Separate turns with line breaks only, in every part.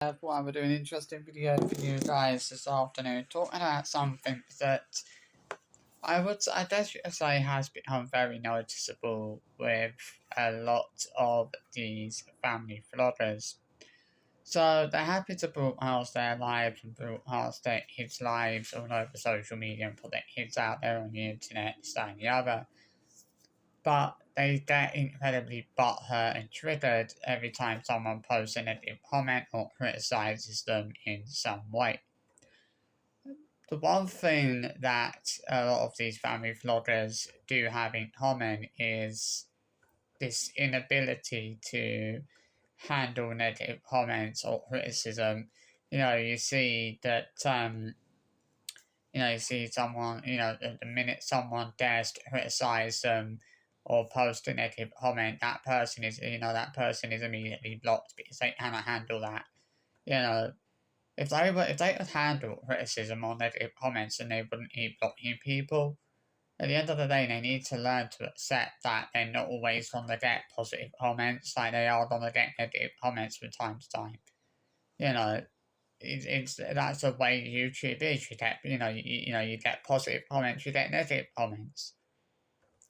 Everyone, we're doing an interesting video for you guys this afternoon, talking about something that I guess you could say has become very noticeable with a lot of these family vloggers. So they're happy to broadcast their lives and broadcast their kids' lives all over social media and put their kids out there on the internet, this, that, and the other. But they get incredibly butthurt and triggered every time someone posts a negative comment or criticizes them in some way. The one thing that a lot of these family vloggers do have in common is this inability to handle negative comments or criticism. You see that, you see someone, the minute someone dares to criticize them or post a negative comment, that person is immediately blocked because they cannot handle that. You know, if they could handle criticism or negative comments, then they wouldn't keep blocking people. At the end of the day, they need to learn to accept that they're not always going to get positive comments, like they are going to get negative comments from time to time. You know, it's that's the way YouTube is. You get positive comments, you get negative comments,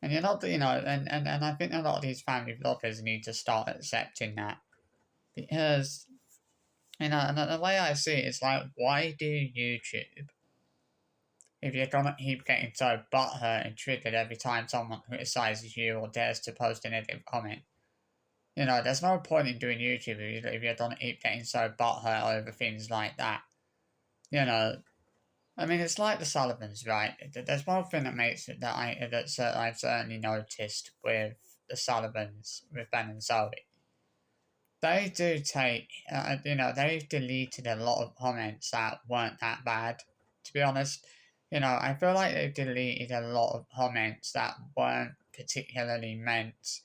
and you're not, and I think a lot of these family vloggers need to start accepting that because and the way I see it is like, why do YouTube if you're gonna keep getting so butthurt and triggered every time someone criticizes you or dares to post a negative comment? There's no point in doing YouTube if you're gonna keep getting so butthurt over things like that. You know, I mean, it's like the Sullivans, right? There's one thing that makes it I've certainly noticed with the Sullivans, with Ben and Zoe. They do take, they've deleted a lot of comments that weren't that bad. To be honest, I feel like they've deleted a lot of comments that weren't particularly meant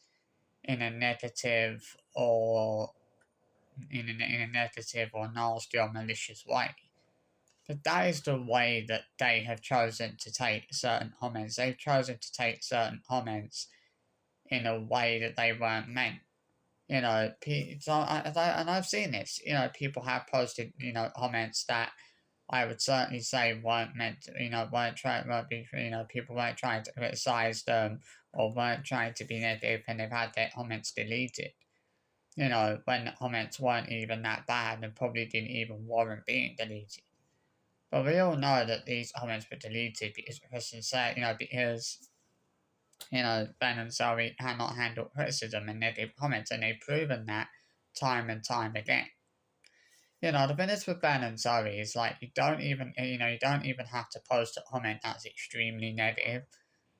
in a negative or in a negative or nasty or malicious way. But that is the way that they have chosen to take certain comments. They've chosen to take certain comments in a way that they weren't meant. And I've seen this. People have posted, comments that I would certainly say weren't meant to, people weren't trying to criticize them or weren't trying to be negative and they've had their comments deleted. When the comments weren't even that bad and probably didn't even warrant being deleted. But we all know that these comments were deleted because Christians said, because Ben and Zoe cannot handle criticism and negative comments, and they've proven that time and time again. The thing is with Ben and Zoe is like you don't even have to post a comment that's extremely negative.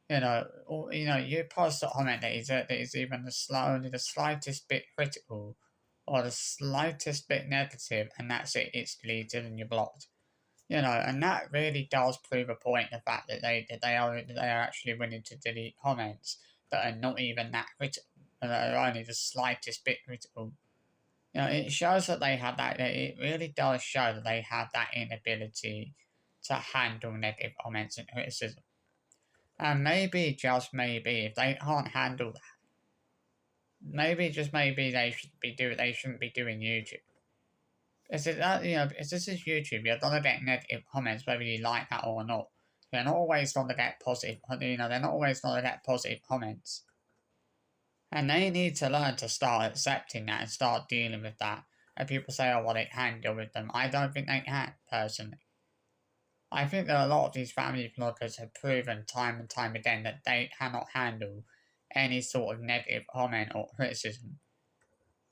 You post a comment that is even only the slightest bit critical or the slightest bit negative, and that's it. It's deleted and you're blocked. And that really does prove a point. The fact that they are actually willing to delete comments that are not even that critical, and that are only the slightest bit critical. It shows that they have that. It really does show that they have that inability to handle negative comments and criticism. And maybe, just maybe, if they can't handle that, maybe just maybe they shouldn't be doing YouTube. Is it that because this is YouTube, you're gonna get negative comments whether you like that or not. They're not always gonna get positive. They're not always gonna get positive comments, and they need to learn to start accepting that and start dealing with that. And people say, "Oh, well, they can deal with them." I don't think they can personally. I think that a lot of these family vloggers have proven time and time again that they cannot handle any sort of negative comment or criticism.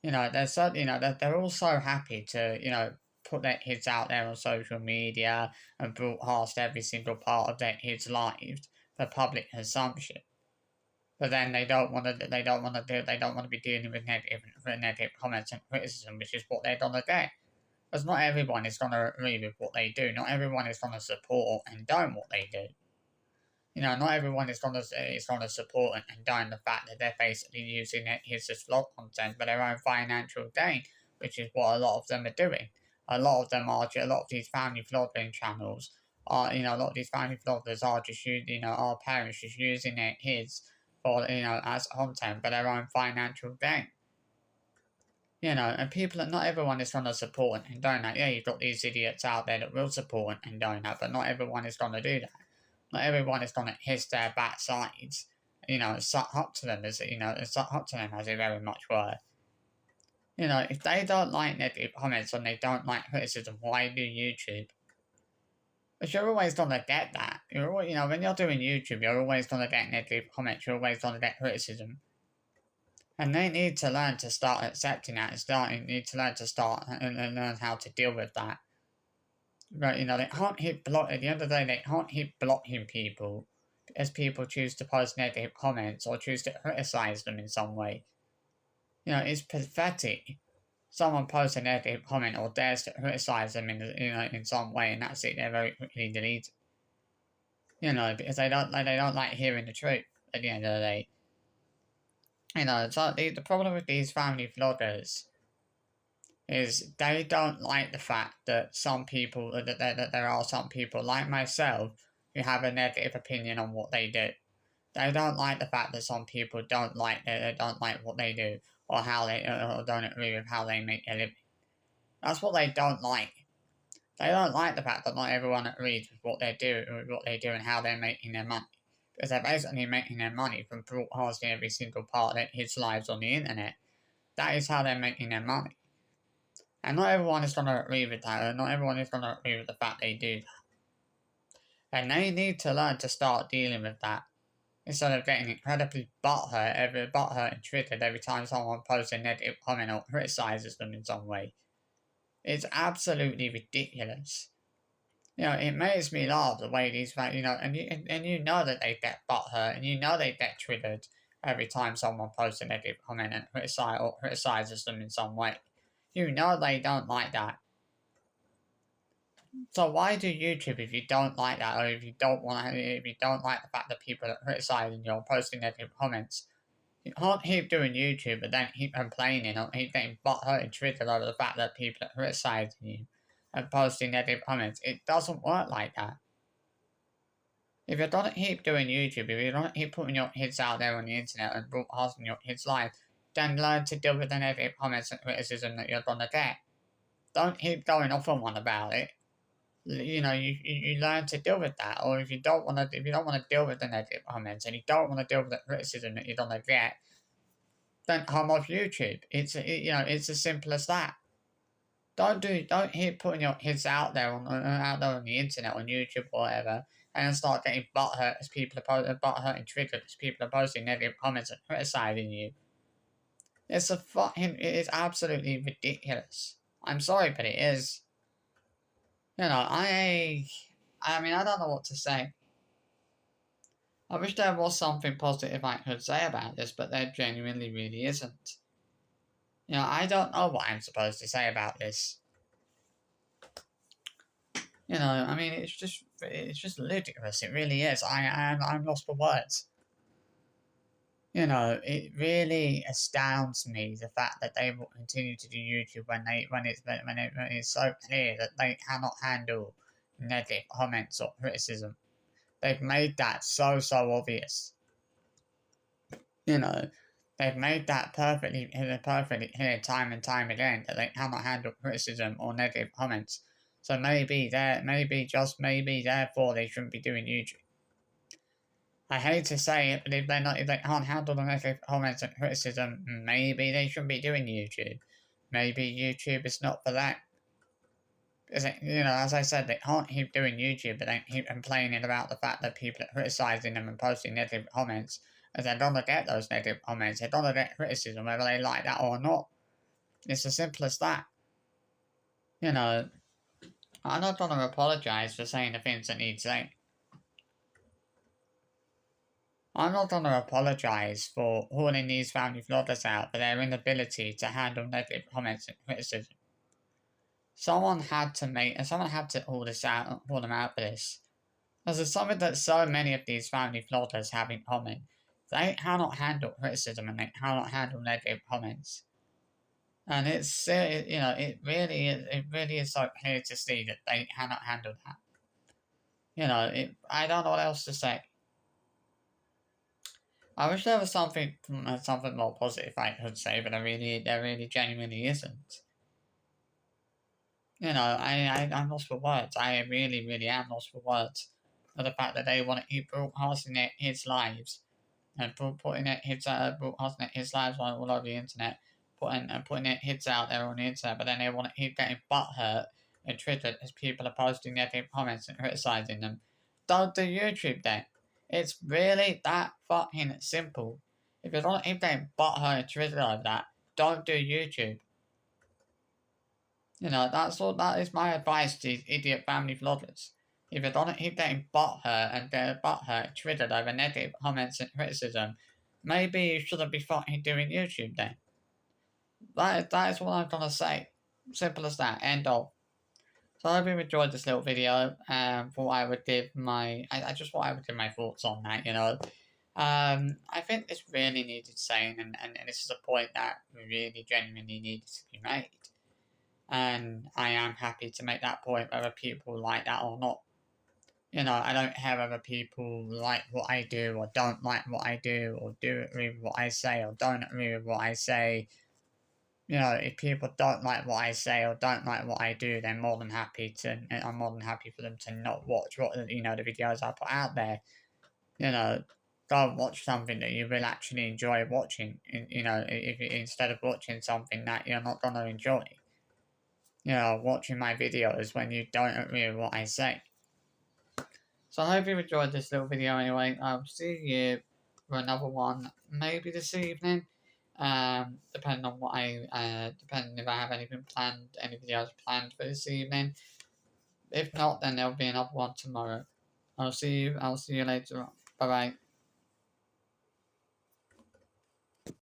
They're so they're all so happy to put their kids out there on social media and broadcast every single part of their kids' lives for public consumption. But then they don't want to. They don't want to be dealing with negative comments and criticism, which is what they're gonna get. Because not everyone is gonna agree with what they do. Not everyone is gonna support and condone what they do. Not everyone is gonna support and condone the fact that they're basically using it as just vlog content for their own financial gain, which is what a lot of them are doing. A lot of these family vlogging channels are, a lot of these family vloggers are just using, our parents just using their kids for, as content for their own financial gain. You know, and not everyone is going to support and condone that. Yeah, you've got these idiots out there that will support and condone that, but not everyone is going to do that. Not everyone is going to hiss their backsides, you know, and suck up to them suck up to them as they very much were. You know, if they don't like negative comments and they don't like criticism, why do YouTube? But you're always going to get that. You know, when you're doing YouTube, you're always going to get negative comments, you're always going to get criticism. And they need to learn to start accepting that need to learn to start and learn how to deal with that. But, you know, they can't hit block, at the end of the day, they can't hit blocking people as people choose to post negative comments or choose to criticize them in some way. You know, it's pathetic. Someone posts a negative comment or dares to criticize them in some way, and that's it. They're very quickly deleted. You know, because they don't like hearing the truth at the end of the day. You know, so the problem with these family vloggers is they don't like the fact that that there are some people like myself who have a negative opinion on what they do. They don't like the fact that some people don't like what they do or how they or don't agree with how they make a living. That's what they don't like. They don't like the fact that not everyone agrees with what they do and how they're making their money. Because they're basically making their money from broadcasting every single part of his lives on the internet. That is how they're making their money. And not everyone is going to agree with that, and not everyone is going to agree with the fact they do that. And they need to learn to start dealing with that, instead of getting incredibly butthurt and triggered every time someone posts a negative comment or criticizes them in some way. It's absolutely ridiculous. You know, it makes me laugh the way these, and you know that they get butthurt, and you know they get triggered every time someone posts a negative comment and criticizes them in some way. You know they don't like that. So why do YouTube if you don't like that, or if you don't like the fact that people are criticizing you or posting negative comments? You can't keep doing YouTube but then keep complaining or keep getting butthurt and triggered over the fact that people are criticizing you and posting negative comments. It doesn't work like that. If you don't keep doing YouTube, if you don't keep putting your kids out there on the internet and broadcasting your kids' life, then learn to deal with the negative comments and criticism that you're gonna get. Don't keep going off on one about it. You know, you learn to deal with that. Or if you don't want to deal with the negative comments and you don't want to deal with the criticism that you're gonna get, then come off YouTube. It's as simple as that. Don't keep putting your kids out there on the internet, on YouTube or whatever, and then start getting butthurt as people are butthurt and triggered as people are posting negative comments and criticizing you. It is absolutely ridiculous. I'm sorry, but it is. You know, I mean, I don't know what to say. I wish there was something positive I could say about this, but there genuinely really isn't. You know, I don't know what I'm supposed to say about this. You know, I mean, it's just ludicrous. It really is. I'm lost for words. You know, it really astounds me the fact that they will continue to do YouTube when it's so clear that they cannot handle negative comments or criticism. They've made that so obvious. You know, they've made that perfectly clear time and time again that they cannot handle criticism or negative comments. So just maybe, therefore, they shouldn't be doing YouTube. I hate to say it, but if they can't handle the negative comments and criticism, maybe they shouldn't be doing YouTube. Maybe YouTube is not for that. Because, as I said, they can't keep doing YouTube, but they keep complaining about the fact that people are criticizing them and posting negative comments. As they're gonna get those negative comments, they're gonna get criticism, whether they like that or not. It's as simple as that. You know, I'm not gonna apologize for saying the things that need saying. I'm not going to apologise for calling these family vloggers out for their inability to handle negative comments and criticism. Someone had to call them out for this. This is something that so many of these family vloggers have in common. They cannot handle criticism and they cannot handle negative comments. And it really is so clear to see that they cannot handle that. I don't know what else to say. I wish there was something more positive I could say, but there really genuinely isn't. You know, I'm lost for words. I really, really am lost for words. For the fact that they want to keep broadcasting his lives and putting broadcasting his lives all over the internet, putting it hits out there on the internet, but then they want to keep getting butthurt and triggered as people are posting negative comments and criticizing them. Don't do YouTube then. It's really that fucking simple. If you don't keep getting butthurt and triggered over that, don't do YouTube. You know, that is my advice to these idiot family vloggers. If you don't keep getting butthurt triggered over negative comments and criticism, maybe you shouldn't be fucking doing YouTube then. That is what I'm gonna say. Simple as that. End of. So I hope you enjoyed this little video. Thought I would give I just thought I would give my thoughts on that. You know, I think this really needed saying, and this is a point that really genuinely needed to be made. And I am happy to make that point whether people like that or not. You know, I don't care whether people like what I do or don't like what I do or do agree with what I say or don't agree with what I say. You know, if people don't like what I say or don't like what I do, then I'm more than happy for them to not watch the videos I put out there. You know, go watch something that you will actually enjoy watching. You know, if instead of watching something that you're not gonna enjoy. You know, watching my videos when you don't agree with what I say. So I hope you enjoyed this little video anyway. I'll see you for another one, maybe this evening. Depending on depending if I have anything planned, any videos planned for this evening. If not, then there'll be another one tomorrow. I'll see you later on. Bye bye.